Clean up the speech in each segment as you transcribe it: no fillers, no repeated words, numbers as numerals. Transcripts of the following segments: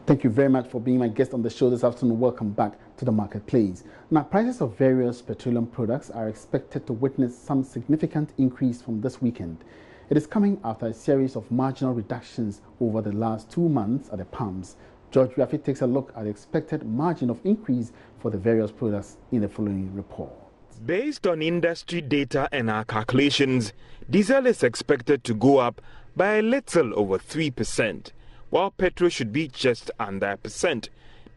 Thank you very much for being my guest on the show this afternoon. Welcome back to the marketplace. Now, prices of various petroleum products are expected to witness some significant increase from this weekend. It is coming after a series of marginal reductions over the last 2 months at the pumps. George Rafi takes a look at the expected margin of increase for the various products in the following report. Based on industry data and our calculations, diesel is expected to go up by a little over 3%, while petrol should be just under 1%.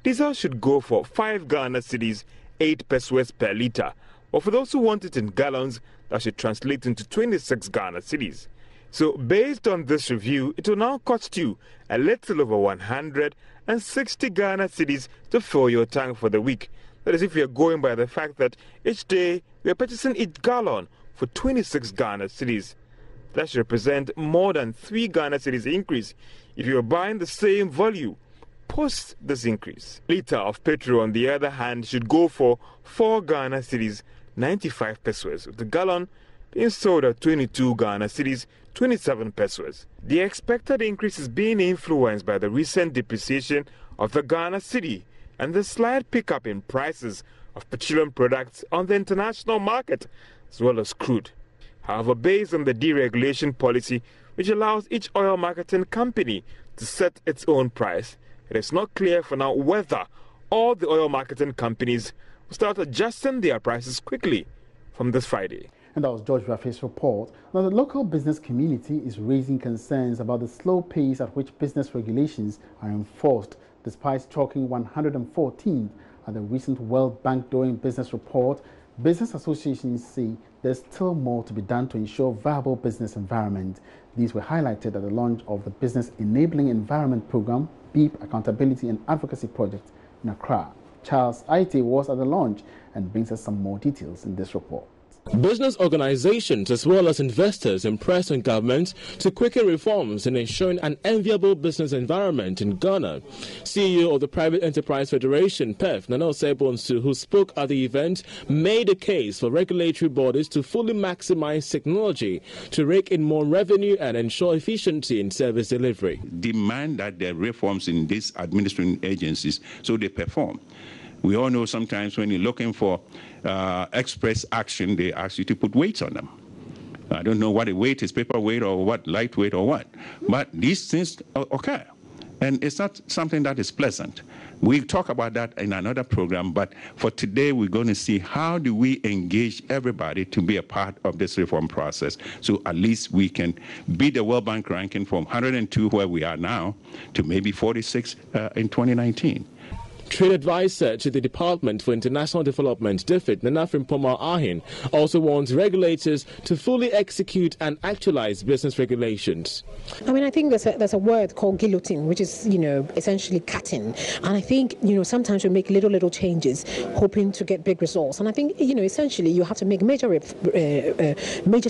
Diesel should go for 5 Ghana cedis, 8 pesos per litre, or for those who want it in gallons, that should translate into 26 Ghana cedis. So based on this review, it will now cost you a little over 160 Ghana cedis to fill your tank for the week. That is if you're going by the fact that each day we are purchasing each gallon for 26 Ghana cedis. That should represent more than 3 Ghana cedis increase if you are buying the same value post this increase. Litre of petrol, on the other hand, should go for 4 Ghana cedis, 95 pesos, with the gallon being sold at 22 Ghana cedis, 27 pesos. The expected increase is being influenced by the recent depreciation of the Ghana cedi and the slight pickup in prices of petroleum products on the international market, as well as crude. However, based on the deregulation policy, which allows each oil marketing company to set its own price, it is not clear for now whether all the oil marketing companies will start adjusting their prices quickly from this Friday. And that was George Rafi's report. Now, the local business community is raising concerns about the slow pace at which business regulations are enforced, despite chalking 114th at the recent World Bank Doing Business report. Business associations say there's still more to be done to ensure viable business environment. These were highlighted at the launch of the Business Enabling Environment Program, BEEP Accountability and Advocacy Project in Accra. Charles Aite was at the launch and brings us some more details in this report. Business organizations as well as investors impressed on government to quicken reforms in ensuring an enviable business environment in Ghana. CEO of the Private Enterprise Federation, PEF, Nana Osei-Bonsu, who spoke at the event, made a case for regulatory bodies to fully maximize technology to rake in more revenue and ensure efficiency in service delivery. Demand that there are reforms in these administrative agencies so they perform. We all know sometimes when you're looking for express action, they ask you to put weights on them. I don't know what a weight is, paper weight or what, lightweight or what. But these things occur. And it's not something that is pleasant. We'll talk about that in another program, but for today we're going to see how do we engage everybody to be a part of this reform process, so at least we can beat the World Bank ranking from 102 where we are now to maybe 46 in 2019. Trade advisor to the Department for International Development, DFID, Nana Frimpong Ahin, also wants regulators to fully execute and actualize business regulations. I mean, I think there's a word called guillotine, which is, essentially cutting. And I think, sometimes we make little changes, hoping to get big results. And I think, essentially you have to make major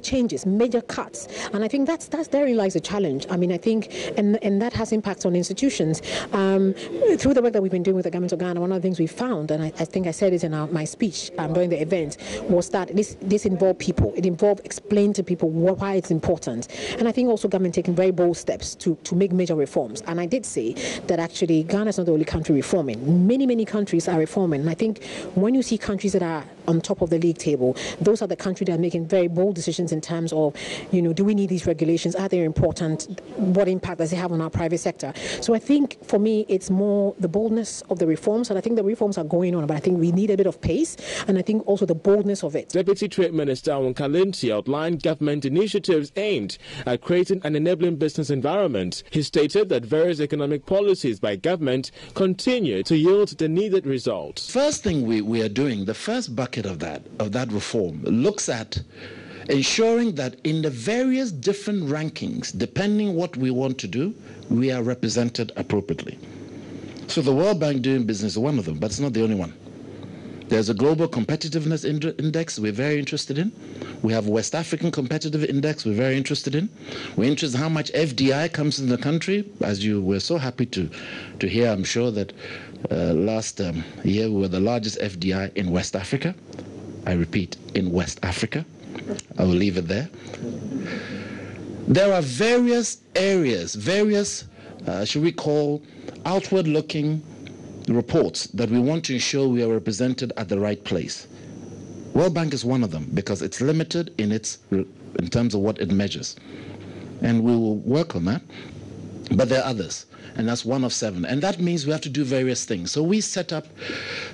changes, major cuts. And I think that's therein lies the challenge. I mean, I think, and that has impacts on institutions. Through the work that we've been doing with the government of Ghana, one of the things we found, and I think I said it in my speech during the event, was that this involved people. It involved explaining to people why it's important. And I think also government taking very bold steps to make major reforms. And I did say that actually Ghana is not the only country reforming. Many countries are reforming. And I think when you see countries that are on top of the league table, those are the countries that are making very bold decisions in terms of, do we need these regulations? Are they important? What impact does it have on our private sector? So I think for me, it's more the boldness of the reforms, and I think the reforms are going on, but I think we need a bit of pace, and I think also the boldness of it. Deputy Trade Minister Awon Kalinti outlined government initiatives aimed at creating an enabling business environment. He stated that various economic policies by government continue to yield the needed results. First thing we are doing, the first bucket of that reform looks at ensuring that in the various different rankings, depending what we want to do, we are represented appropriately. So the World Bank Doing Business is one of them, but it's not the only one. There's a Global Competitiveness Index we're very interested in. We have West African Competitive Index we're very interested in. We're interested in how much FDI comes in the country. As you were so happy to hear, I'm sure that last year we were the largest FDI in West Africa. I repeat, in West Africa. I will leave it there. There are various areas, various should we call, outward-looking reports that we want to ensure we are represented at the right place. World Bank is one of them because it's limited in terms of what it measures. And we will work on that. But there are others, and that's one of 7. And that means we have to do various things. So we set up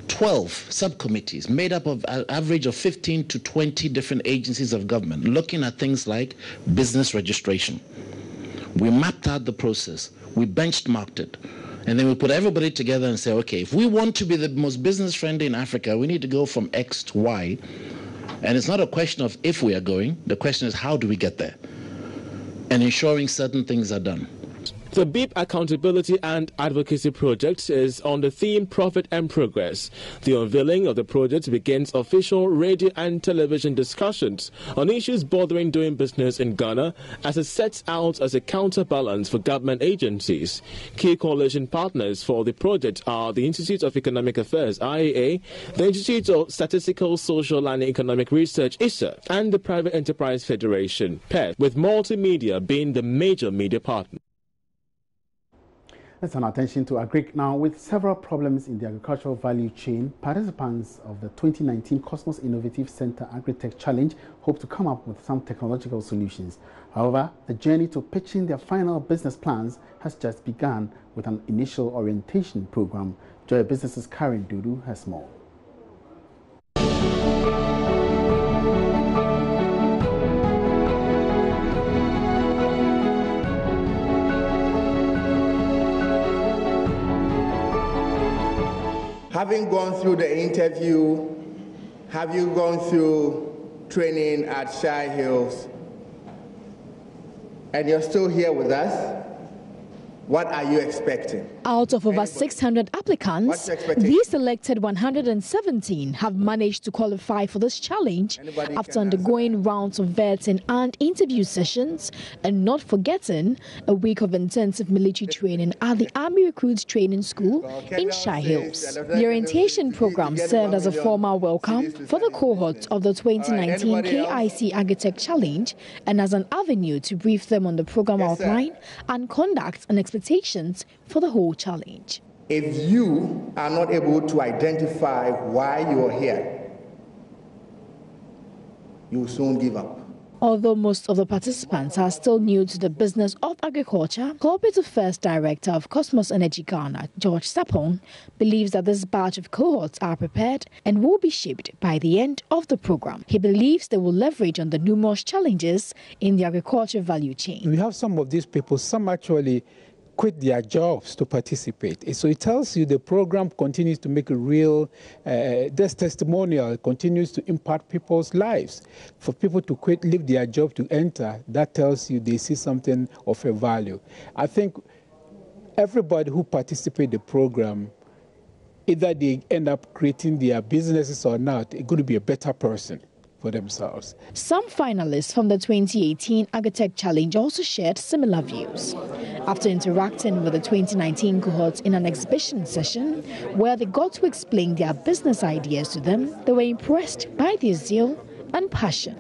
12 subcommittees made up of an average of 15 to 20 different agencies of government looking at things like business registration. We mapped out the process. We benchmarked it. And then we put everybody together and say, okay, if we want to be the most business-friendly in Africa, we need to go from X to Y. And it's not a question of if we are going. The question is, how do we get there? And ensuring certain things are done. The BIP Accountability and Advocacy Project is on the theme Profit and Progress. The unveiling of the project begins official radio and television discussions on issues bothering doing business in Ghana as it sets out as a counterbalance for government agencies. Key coalition partners for the project are the Institute of Economic Affairs, IEA, the Institute of Statistical, Social and Economic Research, ISA, and the Private Enterprise Federation, PEF, with multimedia being the major media partner. Let's turn our attention to Agric now. With several problems in the agricultural value chain, participants of the 2019 Cosmos Innovative Center Agri-Tech Challenge hope to come up with some technological solutions. However, the journey to pitching their final business plans has just begun with an initial orientation program. Joy Business's Karen Dudu has more. Having gone through the interview, have you gone through training at Shy Hills, and you're still here with us? What are you expecting? Out of over 600 applicants, these selected 117 have managed to qualify for this challenge after undergoing rounds of vetting and interview sessions, and not forgetting a week of intensive military training at the Army Recruits Training School in Shy Hills. The orientation program served as a formal welcome for the cohort of the 2019 KIC Agri-Tech Challenge and as an avenue to brief them on the program outline and conduct and expectations for the whole challenge. If you are not able to identify why you are here, you will soon give up. Although most of the participants are still new to the business of agriculture, Cooperative First Director of Cosmos Energy Ghana, George Sapong, believes that this batch of cohorts are prepared and will be shaped by the end of the program. He believes they will leverage on the numerous challenges in the agriculture value chain. We have some of these people, some actually quit their jobs to participate. So it tells you the program continues to make a real, this testimonial continues to impact people's lives. For people to quit, leave their job to enter, that tells you they see something of a value. I think everybody who participates in the program, either they end up creating their businesses or not, they're going to be a better person for themselves. Some finalists from the 2018 Agri-Tech Challenge also shared similar views. After interacting with the 2019 cohorts in an exhibition session where they got to explain their business ideas to them, they were impressed by their zeal and passion.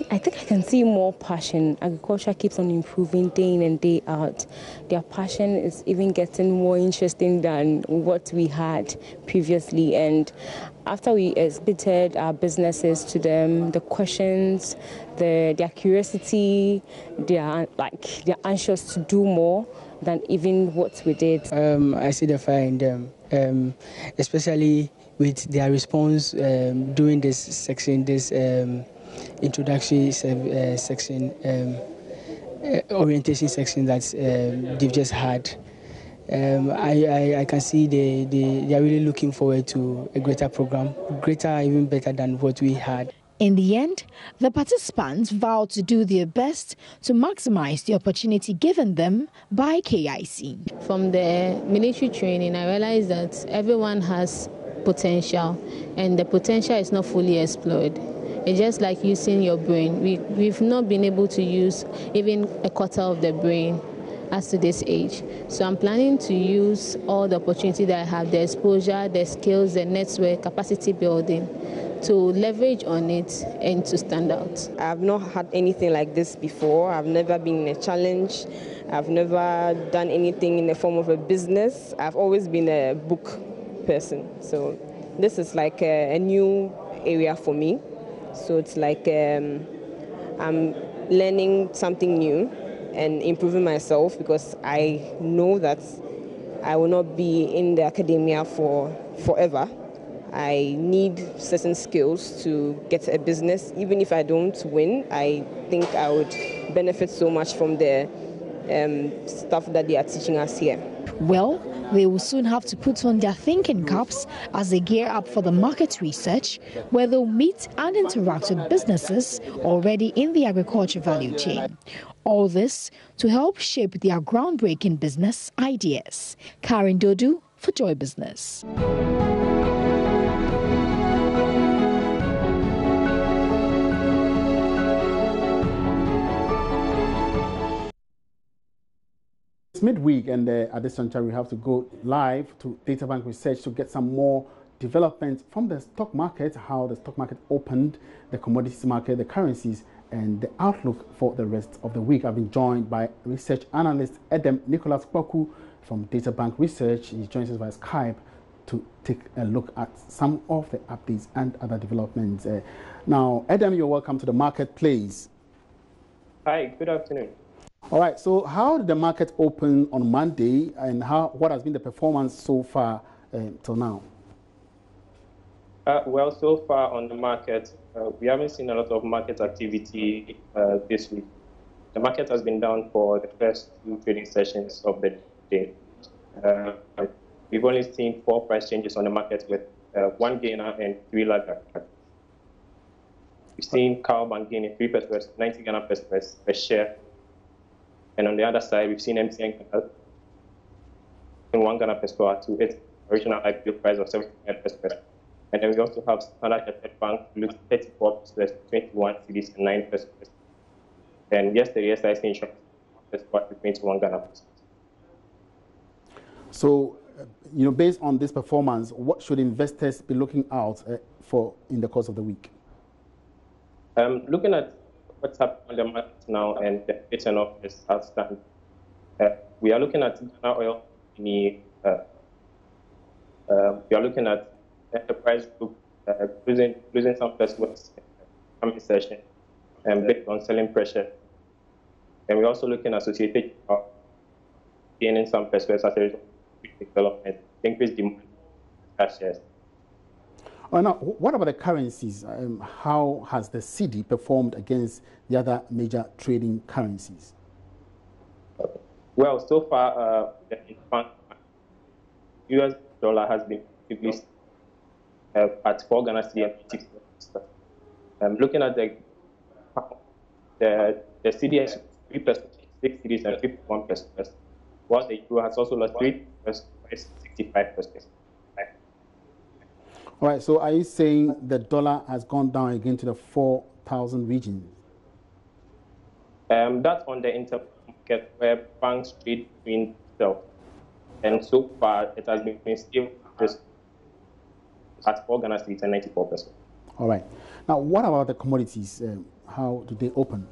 I think I can see more passion. Agriculture keeps on improving day in and day out. Their passion is even getting more interesting than what we had previously. And after we exhibited our businesses to them, the questions, their curiosity, they're anxious to do more than even what we did. I see the fire in them, especially with their response during this section, this introductory section, orientation section that they've just had. I can see they are really looking forward to a greater program, even better than what we had. In the end, the participants vowed to do their best to maximize the opportunity given them by KIC. From the military training, I realized that everyone has potential, and the potential is not fully explored. It's just like using your brain. We've not been able to use even a quarter of the brain. as to this age. So I'm planning to use all the opportunity that I have, the exposure, the skills, the network, capacity building, to leverage on it and to stand out. I've not had anything like this before. I've never been in a challenge. I've never done anything in the form of a business. I've always been a book person. So this is like a new area for me. So it's like I'm learning something new and improving myself, because I know that I will not be in the academia for forever. I need certain skills to get a business. Even if I don't win, I think I would benefit so much from the stuff that they are teaching us here. Well, they will soon have to put on their thinking caps as they gear up for the market research, where they'll meet and interact with businesses already in the agriculture value chain. All this to help shape their groundbreaking business ideas. Karen Dodu for Joy Business. It's midweek, and at this juncture we have to go live to Databank Research to get some more developments from the stock market, how the stock market opened, the commodities market, the currencies, and the outlook for the rest of the week. I've been joined by research analyst Edem Nicholas Kwaku from Databank Research. He joins us via Skype to take a look at some of the updates and other developments. Now, Edem, you're welcome to the marketplace. Hi, good afternoon. All right, so how did the market open on Monday, and what has been the performance so far till now? Well, so far on the market, we haven't seen a lot of market activity this week. The market has been down for the first 2 trading sessions of the day. We've only seen 4 price changes on the market, with 1 gainer and 3 laggards. We've seen Cowbank gaining 3 pesos, 90 Ghana pesos per share. And on the other side, we've seen MTN in 1 Ghana peso to its original IPO price of 75 pesos. And then we also have Standard Chartered Bank lose 34 pesos, 21 cedis, and 9 pesos. And yesterday, SIC Insurance was 21 Ghana pesos. So, based on this performance, what should investors be looking out for in the course of the week? Looking at what's happening on the market now and the pattern of this outstanding, we are looking at Ghana oil. We are looking at enterprise group losing some percent coming session based on selling pressure. And we're also looking at associated gaining some percent as a result of development, increased demand for shares. Now, what about the currencies? How has the cedi performed against the other major trading currencies? Well, so far, the US dollar has been actively at 4 Ghana cedi and looking at the cedi has 3%, 6 cedis and 51%, while the euro has also lost 3%, 65%. All right, so are you saying the dollar has gone down again to the 4,000 region? That's on the intermarket where banks trade between themselves. And so far, it has been still just at 4 Ghana cedis and 94%. All right. Now, what about the commodities? How do they open?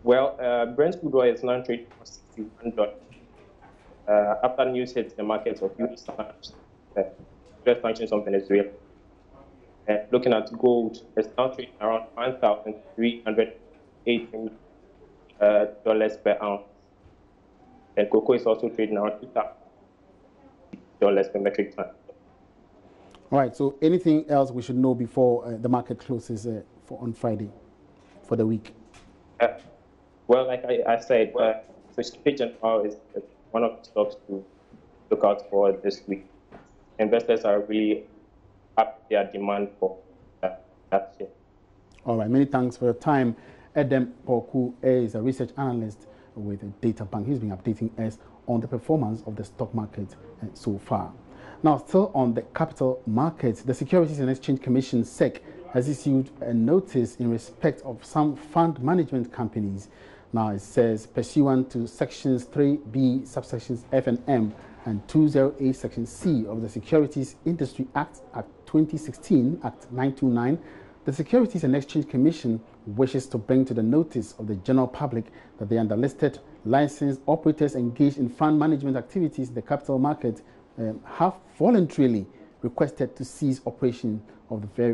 Well, Brent crude oil is now trading for $61. After news hits the market of US sanctions on Venezuela. Looking at gold, it's now trading around $1,318 per ounce. And cocoa is also trading around $2,000 per metric ton. All right, so anything else we should know before the market closes on Friday for the week? Well, like I said, Pigeon Oil is one of the stocks to look out for this week. Investors are really up their demand for that share. All right, many thanks for your time. Edem Poku is a research analyst with Databank. He's been updating us on the performance of the stock market so far. Now, still on the capital markets, the Securities and Exchange Commission, SEC, has issued a notice in respect of some fund management companies Now it says, pursuant to sections 3B, subsections F and M, and 208 section C of the Securities Industry Act 2016, Act 929, the Securities and Exchange Commission wishes to bring to the notice of the general public that the underlisted licensed operators engaged in fund management activities in the capital market have voluntarily requested to cease operation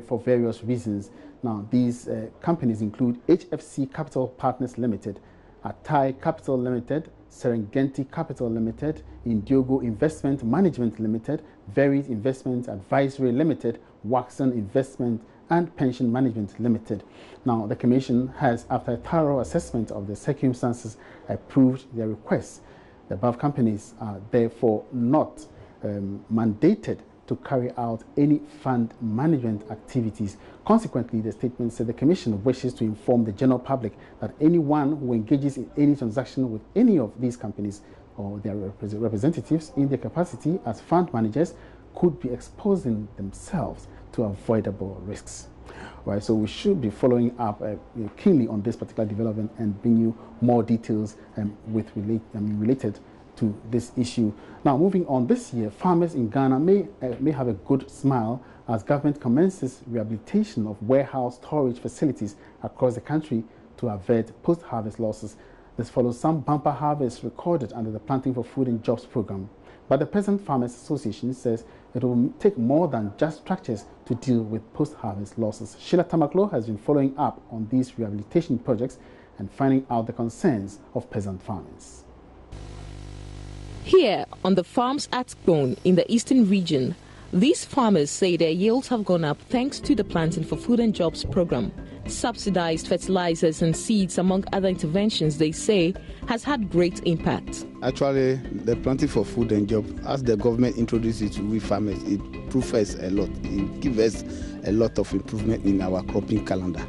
for various reasons. Now, these companies include HFC Capital Partners Limited, Atai Capital Limited, Serengeti Capital Limited, Indiogo Investment Management Limited, Verit Investment Advisory Limited, Waxon Investment and Pension Management Limited. Now, the Commission has, after a thorough assessment of the circumstances, approved their requests. The above companies are therefore not mandated to carry out any fund management activities. Consequently, the statement said the Commission wishes to inform the general public that anyone who engages in any transaction with any of these companies or their representatives in their capacity as fund managers could be exposing themselves to avoidable risks. Right, so we should be following up keenly on this particular development and bring you more details related to this issue. Now, moving on, this year, farmers in Ghana may have a good smile as government commences rehabilitation of warehouse storage facilities across the country to avert post-harvest losses. This follows some bumper harvests recorded under the Planting for Food and Jobs program. But the Peasant Farmers Association says it will take more than just structures to deal with post-harvest losses. Sheila Tamaklo has been following up on these rehabilitation projects and finding out the concerns of peasant farmers. Here, on the farms at Gbon in the eastern region, these farmers say their yields have gone up thanks to the Planting for Food and Jobs program. Subsidized fertilizers and seeds, among other interventions, they say, has had great impact. Actually, the Planting for Food and Jobs, as the government introduced it to we farmers, it improved us a lot. It gives us a lot of improvement in our cropping calendar.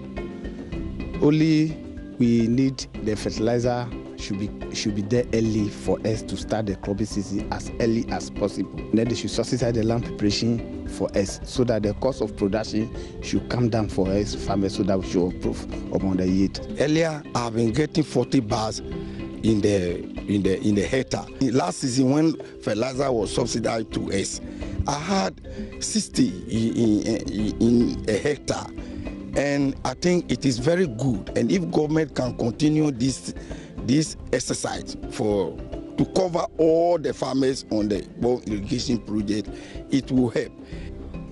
Only we need the fertilizer should be there early for us to start the cropping season as early as possible. Then they should subsidize the land preparation for us so that the cost of production should come down for us farmers so that we should improve upon the yield. Earlier, I've been getting 40 bars in the hectare. Last season, when fertilizer was subsidized to us, I had 60 in a hectare. And I think it is very good. And if government can continue this exercise to cover all the farmers on the bore irrigation project, it will help.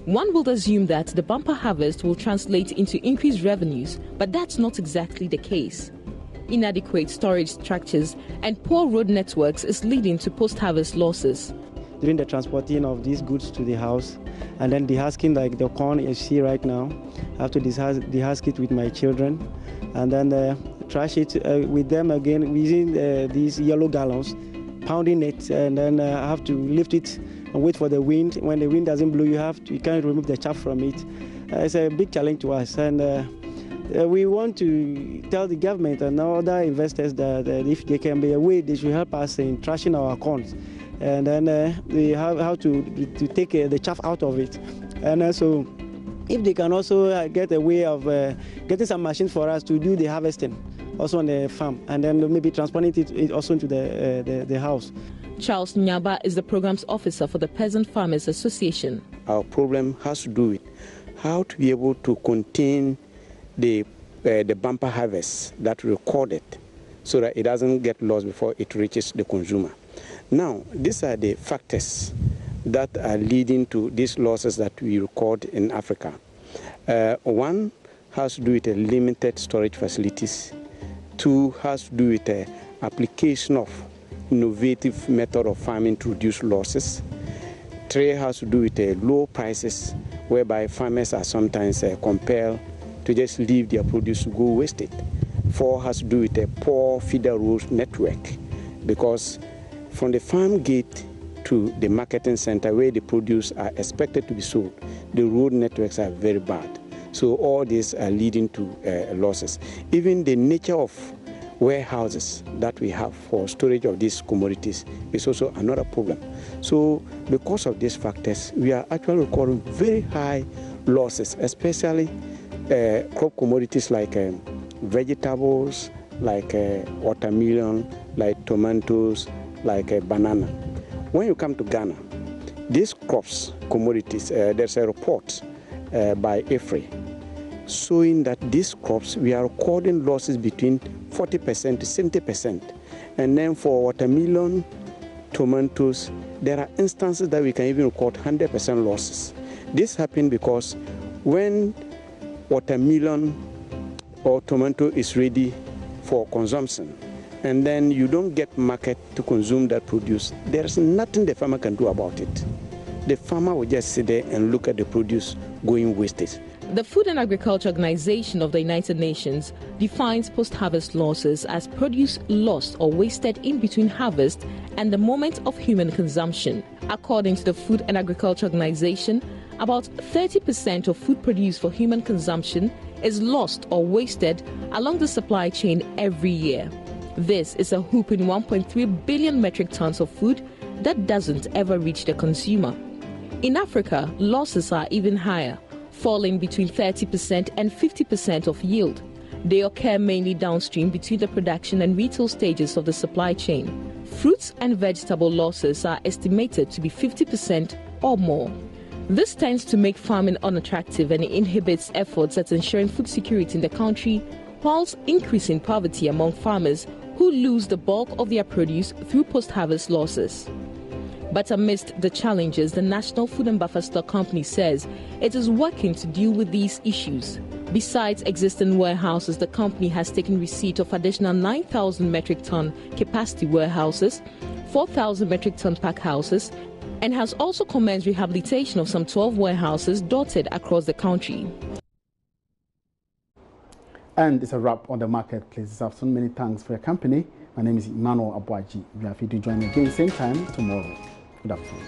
One would assume that the bumper harvest will translate into increased revenues, but that's not exactly the case. Inadequate storage structures and poor road networks is leading to post-harvest losses. During the transporting of these goods to the house, and then dehusking like the corn you see right now, I have to dehusk it with my children, and then trash it with them again using these yellow gallons, pounding it, and then I have to lift it and wait for the wind. When the wind doesn't blow, you can't remove the chaff from it. It's a big challenge to us, and we want to tell the government and other investors that if there can be a way, they should help us in trashing our corns. And then we have how to take the chaff out of it. And so if they can also get a way of getting some machines for us to do the harvesting also on the farm, and then maybe transporting it also into the house. Charles Nyaba is the programs officer for the Peasant Farmers Association. Our problem has to do with how to be able to contain the bumper harvest that we recorded so that it doesn't get lost before it reaches the consumer. Now, these are the factors that are leading to these losses that we record in Africa. One has to do with limited storage facilities. Two has to do with the application of innovative method of farming to reduce losses. Three has to do with low prices, whereby farmers are sometimes compelled to just leave their produce to go wasted. Four has to do with a poor feeder road network, because from the farm gate to the marketing center where the produce are expected to be sold, the road networks are very bad. So all these are leading to losses. Even the nature of warehouses that we have for storage of these commodities is also another problem. So because of these factors, we are actually recording very high losses, especially crop commodities like vegetables like watermelon, like tomatoes, like banana. When you come to Ghana, these crops, commodities, there's a report by IFRI showing that these crops, we are recording losses between 40% to 70%. And then for watermelon, tomatoes, there are instances that we can even record 100% losses. This happened because when watermelon or tomato is ready for consumption, and then you don't get market to consume that produce, there's nothing the farmer can do about it. The farmer will just sit there and look at the produce going wasted. The Food and Agriculture Organization of the United Nations defines post-harvest losses as produce lost or wasted in between harvest and the moment of human consumption. According to the Food and Agriculture Organization, about 30% of food produced for human consumption is lost or wasted along the supply chain every year. This is a whopping 1.3 billion metric tons of food that doesn't ever reach the consumer. In Africa, losses are even higher, falling between 30% and 50% of yield. They occur mainly downstream between the production and retail stages of the supply chain. Fruits and vegetable losses are estimated to be 50% or more. This tends to make farming unattractive and inhibits efforts at ensuring food security in the country, whilst increasing poverty among farmers who lose the bulk of their produce through post-harvest losses. But amidst the challenges, the National Food and Buffer Stock Company says it is working to deal with these issues. Besides existing warehouses, the company has taken receipt of additional 9,000 metric ton capacity warehouses, 4,000 metric ton pack houses, and has also commenced rehabilitation of some 12 warehouses dotted across the country. And it's a wrap on the marketplace this afternoon. Many thanks for your company. My name is Emmanuel Abuaji. We are free to join again same time tomorrow. Good afternoon.